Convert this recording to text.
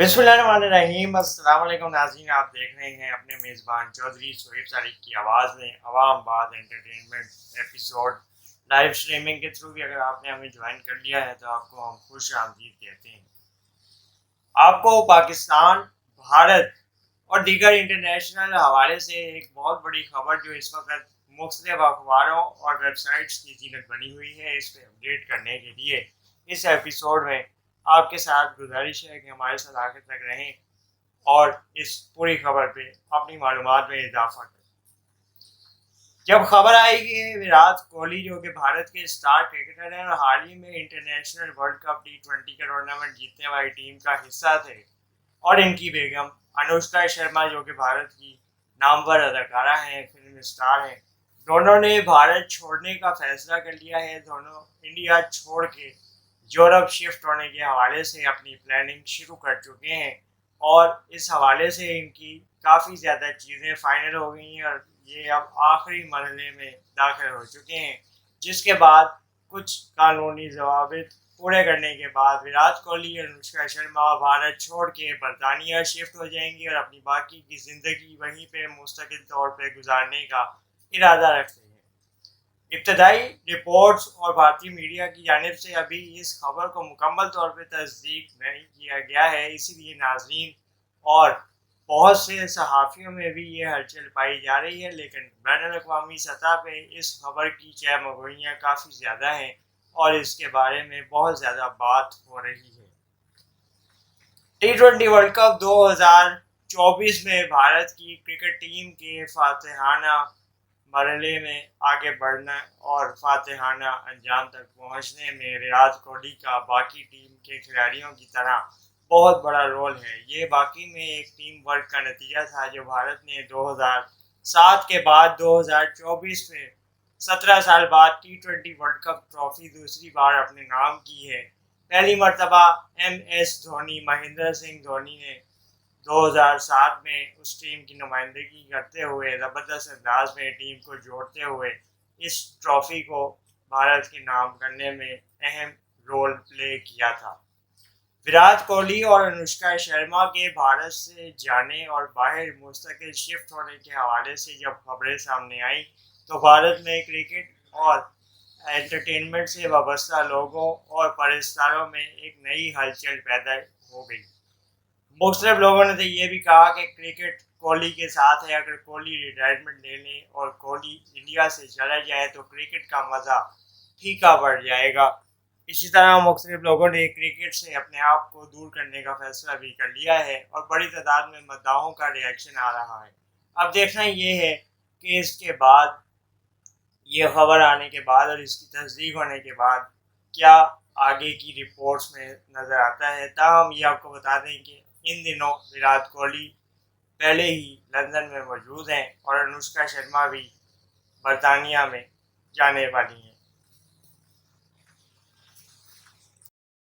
बिस्मिल्लाहिर्रहमानिर्रहीम। अस्सलाम वालेकुम नाज़रीन, आप देख रहे हैं अपने मेज़बान चौधरी शोएब सारिक की आवाज़ में अवाम बात एंटरटेनमेंट एपिसोड लाइव स्ट्रीमिंग के थ्रू भी अगर आपने हमें ज्वाइन कर लिया है तो आपको हम खुश आमदीद कहते हैं। आपको पाकिस्तान, भारत और दीगर इंटरनेशनल हवाले से एक बहुत बड़ी खबर जो इस वक्त मुख्तलिफ अखबारों और वेबसाइट्स की जीनत बनी हुई है, इस पर अपडेट करने के लिए इस एपिसोड में आपके साथ गुजारिश है कि हमारे साथ आखिर तक रहें और इस पूरी खबर पे अपनी मालूमात में इजाफा करें। जब खबर आई कि विराट कोहली जो कि भारत के स्टार क्रिकेटर हैं और हाल ही में इंटरनेशनल वर्ल्ड कप T20 का टूर्नामेंट जीतने वाली टीम का हिस्सा थे, और इनकी बेगम अनुष्का शर्मा जो कि भारत की नामवर अदाकारा हैं, फिल्म स्टार हैं, दोनों ने भारत छोड़ने का फैसला कर लिया है। दोनों इंडिया छोड़ के यूरोप शिफ्ट होने के हवाले से अपनी प्लानिंग शुरू कर चुके हैं और इस हवाले से इनकी काफ़ी ज़्यादा चीज़ें फाइनल हो गई हैं और ये अब आखिरी मरहले में दाखिल हो चुके हैं, जिसके बाद कुछ कानूनी ज़वाबित पूरे करने के बाद विराट कोहली और अनुष्का शर्मा भारत छोड़ के बरतानिया शिफ्ट हो जाएंगी और अपनी बाकी की ज़िंदगी वहीं पे मुस्तकिल तौर पे गुजारने का इरादा रखते हैं। इब्तदाई रिपोर्ट्स और भारतीय मीडिया की जानिब से अभी इस खबर को मुकम्मल तौर पर तस्दीक नहीं किया गया है, इसीलिए नाज़रीन और बहुत से सहाफ़ियों में भी ये हलचल पाई जा रही है, लेकिन बैनुल-अक़वामी सतह पे इस खबर की चाय मगोइयाँ काफ़ी ज़्यादा हैं और इसके बारे में बहुत ज़्यादा बात हो रही है। T20 वर्ल्ड कप 2024 में भारत की क्रिकेट टीम के फातिहाना मरहले में आगे बढ़ना और फातिहाना अंजाम तक पहुंचने में विराट कोहली का बाकी टीम के खिलाड़ियों की तरह बहुत बड़ा रोल है। ये वाकई में एक टीम वर्क का नतीजा था जो भारत ने 2007 के बाद 2024 में 17 साल बाद T20 वर्ल्ड कप ट्रॉफी दूसरी बार अपने नाम की है। पहली मरतबा MS धोनी, महेंद्र सिंह धोनी ने 2007 में उस टीम की नुमाइंदगी करते हुए ज़बरदस्त अंदाज में टीम को जोड़ते हुए इस ट्रॉफ़ी को भारत के नाम करने में अहम रोल प्ले किया था। विराट कोहली और अनुष्का शर्मा के भारत से जाने और बाहर मुस्तकिल शिफ्ट होने के हवाले से जब खबरें सामने आई तो भारत में क्रिकेट और एंटरटेनमेंट से वाबस्ता लोगों और परस्तारों में एक नई हलचल पैदा हो गई। मुख्तलिफ लोगों ने तो ये भी कहा कि क्रिकेट कोहली के साथ है, अगर कोहली रिटायरमेंट ले लें और कोहली इंडिया से चला जाए तो क्रिकेट का मज़ा फीका पड़ जाएगा। इसी तरह मुख्तलिफ लोगों ने क्रिकेट से अपने आप को दूर करने का फैसला भी कर लिया है और बड़ी तादाद में मद्दाहों का रिएक्शन आ रहा है। अब देखना ये है कि इसके बाद ये खबर आने के बाद और इसकी तस्दीक होने के बाद क्या आगे की रिपोर्ट्स में नज़र आता है। ताहम ये आपको बता दें कि इन दिनों विराट कोहली पहले ही लंदन में मौजूद हैं और अनुष्का शर्मा भी बरतानिया में जाने वाली हैं।